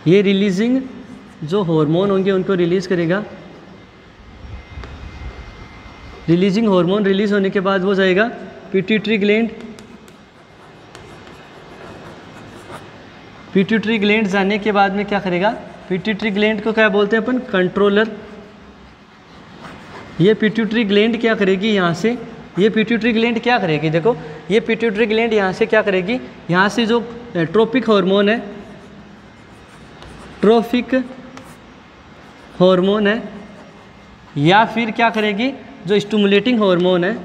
ये रिलीजिंग जो हार्मोन होंगे उनको रिलीज करेगा। रिलीजिंग हार्मोन रिलीज होने के बाद वो जाएगा पिट्यूटरी ग्लैंड। पिट्यूटरी ग्लैंड जाने के बाद में क्या करेगा, पिट्यूटरी ग्लैंड को क्या बोलते हैं अपन, कंट्रोलर। ये पिट्यूटरी ग्लैंड क्या करेगी, यहाँ से ये पिट्यूटरी ग्लैंड क्या करेगी, देखो ये पिट्यूटरी ग्लैंड यहाँ से क्या करेगी, यहाँ से जो ट्रोपिक हार्मोन है, ट्रोपिक हार्मोन है, या फिर क्या करेगी, जो स्टिमुलेटिंग हार्मोन है,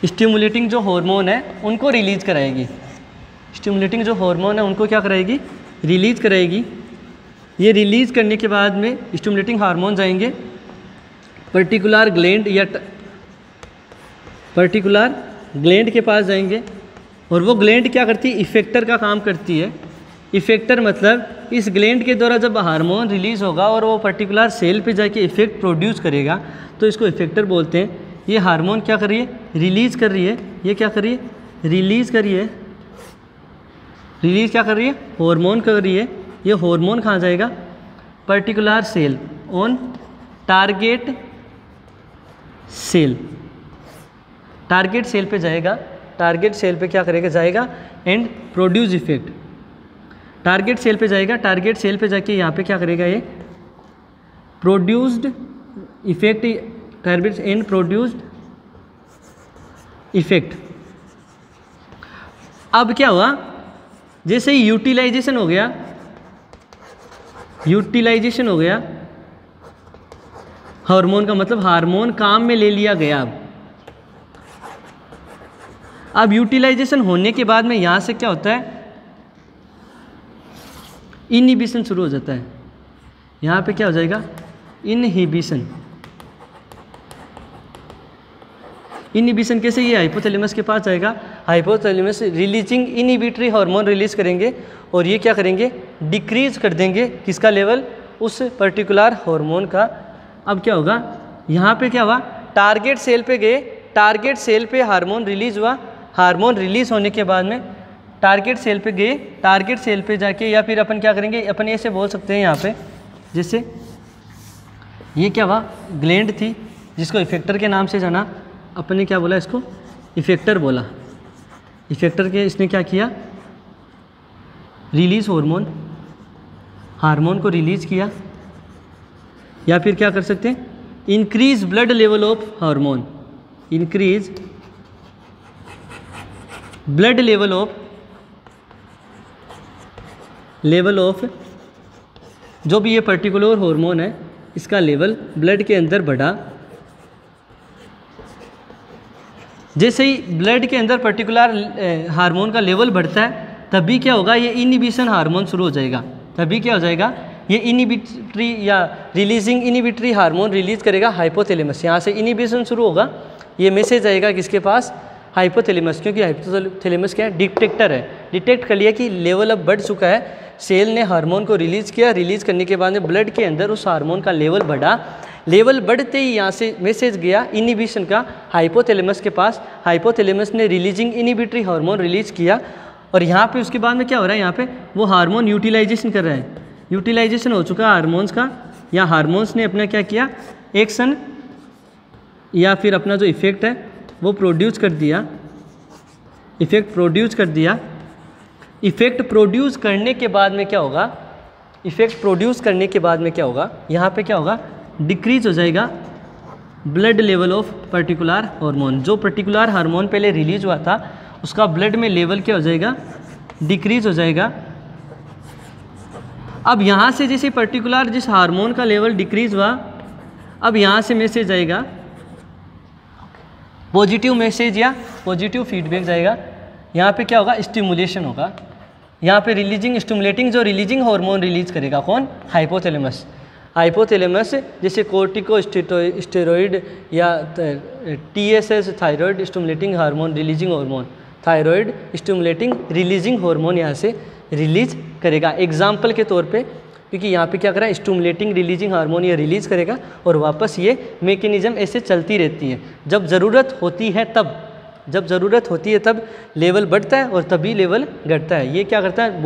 स्टिमुलेटिंग जो हार्मोन है उनको रिलीज कराएगी। स्टिमुलेटिंग जो हार्मोन है उनको क्या कराएगी, रिलीज कराएगी। ये रिलीज करने के बाद में स्टिमुलेटिंग हार्मोन जाएंगे पर्टिकुलर ग्लैंड या पर्टिकुलर ग्लैंड के पास जाएंगे, और वो ग्लैंड क्या करती है, इफेक्टर का काम करती है। इफेक्टर मतलब इस ग्लैंड के द्वारा जब हार्मोन रिलीज होगा और वो पर्टिकुलर सेल पे जाके इफेक्ट प्रोड्यूस करेगा तो इसको इफेक्टर बोलते हैं। ये हार्मोन क्या कर रही है, रिलीज कर रही है। ये क्या कर रही है, रिलीज कर रही है। रिलीज क्या कर रही है, हार्मोन कर रही है। ये हार्मोन कहाँ जाएगा, particular cell on target cell, target cell पे जाएगा। टारगेट सेल पे क्या करेगा, जाएगा and produce effect. Target cell पे जाएगा, टारगेट सेल पे जाके यहाँ पे क्या करेगा, ये produced effect, target and produced effect. अब क्या हुआ, जैसे ही यूटिलाइजेशन हो गया, यूटिलाइजेशन हो गया हार्मोन का, मतलब हार्मोन काम में ले लिया गया। अब यूटिलाइजेशन होने के बाद में यहाँ से क्या होता है, इनहिबिशन शुरू हो जाता है। यहाँ पे क्या हो जाएगा, इनहिबिशन। इनहिबिशन कैसे, ये हाइपोथैलेमस के पास जाएगा। Hypothalamus releasing inhibitory hormone release करेंगे और ये क्या करेंगे, डिक्रीज कर देंगे किसका लेवल, उस पर्टिकुलर हार्मोन का। अब क्या होगा, यहाँ पे क्या हुआ, टारगेट सेल पे गए, टारगेट सेल पे हार्मोन रिलीज हुआ। हार्मोन रिलीज होने के बाद में टारगेट सेल पे गए, टारगेट सेल पे जाके, या फिर अपन क्या करेंगे, अपन ऐसे बोल सकते हैं यहाँ पे, जैसे ये क्या हुआ, ग्लैंड थी जिसको इफेक्टर के नाम से जाना, अपन ने क्या बोला, इसको इफेक्टर बोला। इफेक्टर के इसने क्या किया, रिलीज हार्मोन, हार्मोन को रिलीज किया। या फिर क्या कर सकते हैं, increase blood level of hormone, increase blood level of जो भी ये पर्टिकुलर हार्मोन है, इसका लेवल ब्लड के अंदर बढ़ा। जैसे ही ब्लड के अंदर पर्टिकुलर हार्मोन का लेवल बढ़ता है, तभी क्या होगा, ये इनहिबिशन हार्मोन शुरू हो जाएगा। तभी क्या हो जाएगा, ये इनहिबिटरी या रिलीजिंग इनहिबिटरी हार्मोन रिलीज करेगा हाइपोथैलेमस। यहाँ से इनहिबिशन शुरू होगा, ये मैसेज आएगा किसके पास, हाइपोथैलेमस, क्योंकि हाइपोथैलेमस क्या है, डिटेक्टर है। डिटेक्ट कर लिया कि लेवल अब बढ़ चुका है, सेल ने हार्मोन को रिलीज़ किया। रिलीज़ करने के बाद में ब्लड के अंदर उस हार्मोन का लेवल बढ़ा। लेवल बढ़ते ही यहाँ से मैसेज गया इनहिबिशन का हाइपोथैलेमस के पास। हाइपोथैलेमस ने रिलीजिंग इनहिबिटरी हार्मोन रिलीज़ किया और यहाँ पे उसके बाद में क्या हो रहा है, यहाँ पे वो हार्मोन यूटिलाइजेशन कर रहा है। यूटिलाइजेशन हो चुका है हार्मोन्स का, या हार्मोन्स ने अपना क्या किया, एक्शन या फिर अपना जो इफेक्ट है वो प्रोड्यूस कर दिया, इफेक्ट प्रोड्यूस कर दिया। इफेक्ट प्रोड्यूस करने के बाद में क्या होगा, इफेक्ट प्रोड्यूस करने के बाद में क्या होगा, यहाँ पे क्या होगा, डिक्रीज हो जाएगा blood level of particular hormone. जो पर्टिकुलर हार्मोन पहले रिलीज हुआ था उसका ब्लड में लेवल क्या हो जाएगा, डिक्रीज हो जाएगा। अब यहाँ से जैसे पर्टिकुलर जिस हार्मोन का लेवल डिक्रीज हुआ, अब यहाँ से मैसेज आएगा, पॉजिटिव मैसेज या पॉजिटिव फीडबैक जाएगा। यहाँ पे क्या होगा, स्टिमुलेशन होगा। यहाँ पे रिलीजिंग स्टिमुलेटिंग, जो रिलीजिंग हार्मोन रिलीज करेगा कौन, हाइपोथैलेमस। हाइपोथैलेमस जैसे कोर्टिकोस्टेरॉइड या TSH thyroid stimulating hormone releasing hormone, thyroid stimulating releasing hormone यहाँ से रिलीज करेगा एग्जाम्पल के तौर पे, क्योंकि यहाँ पे क्या करा, स्टिमुलेटिंग रिलीजिंग हार्मोन ये रिलीज़ करेगा और वापस ये मैकेनिज्म ऐसे चलती रहती है। जब ज़रूरत होती है तब, जब ज़रूरत होती है तब लेवल बढ़ता है और तभी लेवल घटता है। ये क्या करता है,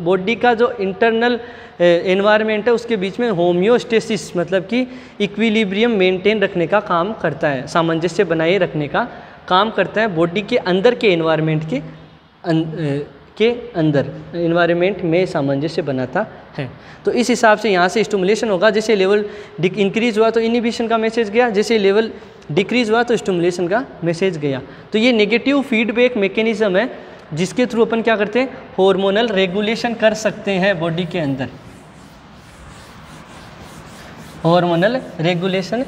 बॉडी का जो इंटरनल एनवायरनमेंट है उसके बीच में होम्योस्टेसिस मतलब कि इक्विलिब्रियम मेंटेन रखने का काम करता है, सामंजस्य बनाए रखने का काम करता है बॉडी के अंदर के एनवायरनमेंट के अंदर एनवायरनमेंट में सामंजस्य बनाता है। तो इस हिसाब से यहाँ से स्टिमुलेशन होगा। जैसे लेवल इंक्रीज हुआ तो इनहिबिशन का मैसेज गया, जैसे लेवल डिक्रीज हुआ तो स्टिमुलेशन का मैसेज गया। तो ये नेगेटिव फीडबैक मैकेनिज्म है जिसके थ्रू अपन क्या करते हैं, हार्मोनल रेगुलेशन कर सकते हैं बॉडी के अंदर, हार्मोनल रेगुलेशन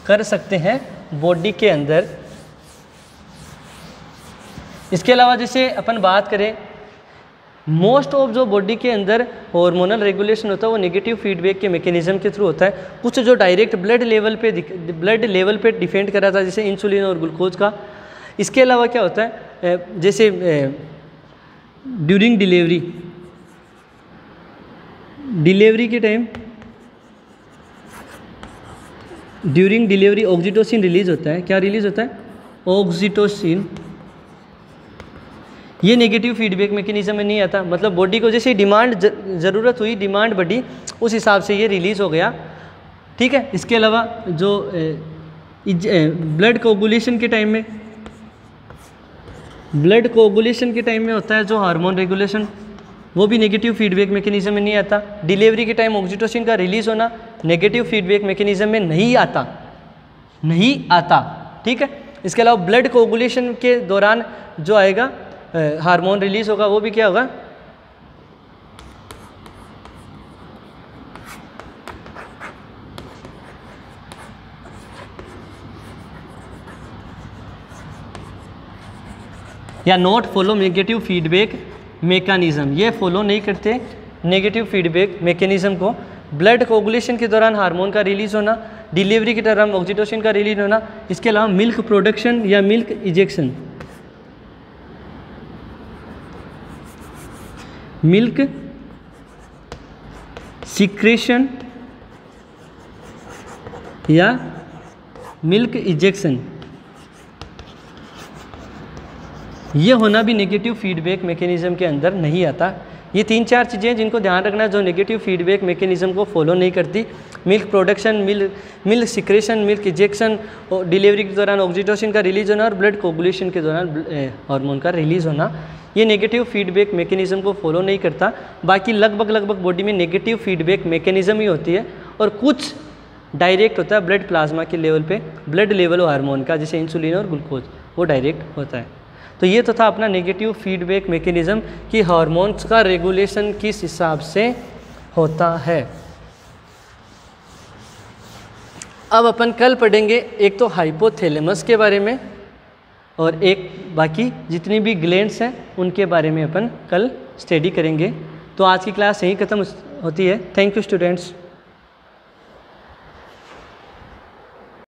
कर सकते हैं बॉडी के अंदर। इसके अलावा जैसे अपन बात करें, मोस्ट ऑफ जो बॉडी के अंदर हार्मोनल रेगुलेशन होता है वो नेगेटिव फीडबैक के मैकेनिज्म के थ्रू होता है। कुछ जो डायरेक्ट ब्लड लेवल पे डिपेंड कर रहा था, जैसे इंसुलिन और ग्लूकोज का। इसके अलावा क्या होता है, जैसे ड्यूरिंग डिलीवरी डिलीवरी के time, during delivery oxytocin release होता है। क्या रिलीज होता है? ऑक्सीटोसिन। ये नेगेटिव फीडबैक मैकेनिज्म में नहीं आता, मतलब बॉडी को जैसे डिमांड ज़रूरत हुई, डिमांड बढ़ी, उस हिसाब से ये रिलीज़ हो गया। ठीक है। इसके अलावा जो ब्लड कोगुलेशन के टाइम में, ब्लड कोगुलेशन के टाइम में होता है जो हार्मोन रेगुलेशन, वो भी नेगेटिव फीडबैक मैकेनिज्म में नहीं आता। डिलीवरी के टाइम ऑक्सीटोसिन का रिलीज़ होना नेगेटिव फीडबैक मैकेनिज्म में नहीं आता, नहीं आता। ठीक है। इसके अलावा ब्लड कोगुलेशन के दौरान जो आएगा हार्मोन रिलीज होगा, वो भी क्या होगा? या not follow negative feedback mechanism, ये फॉलो नहीं करते नेगेटिव फीडबैक मैकेनिज्म को। ब्लड कोगुलेशन के दौरान हार्मोन का रिलीज होना, डिलीवरी के दौरान ऑक्सीटोसिन का रिलीज होना, इसके अलावा मिल्क प्रोडक्शन या मिल्क इजेक्शन, मिल्क सिक्रेशन या मिल्क इजेक्शन, ये होना भी नेगेटिव फीडबैक मैकेनिज्म के अंदर नहीं आता। ये 3-4 चीज़ें हैं जिनको ध्यान रखना जो नेगेटिव फीडबैक मैकेनिज्म को फॉलो नहीं करती। Milk production, milk secretion, milk ejection, delivery के दौरान ऑक्सीटोसिन का रिलीज होना और ब्लड कोगुलेशन के दौरान हार्मोन का रिलीज होना, ये नेगेटिव फीडबैक मैकेनिज्म को फॉलो नहीं करता। बाकी लगभग बॉडी में नेगेटिव फीडबैक मैकेनिज्म ही होती है, और कुछ डायरेक्ट होता है ब्लड प्लाज्मा के लेवल पे, ब्लड लेवल हार्मोन का, जैसे इंसुलिन और ग्लूकोज, वो डायरेक्ट होता है। तो ये तो था अपना नेगेटिव फीडबैक मैकेनिज्म कि हार्मोन्स का रेगुलेशन किस हिसाब से होता है। अब अपन कल पढ़ेंगे एक तो हाइपोथैलेमस के बारे में, और एक बाकी जितनी भी ग्लैंड्स हैं उनके बारे में अपन कल स्टडी करेंगे। तो आज की क्लास यहीं ख़त्म होती है। Thank you students.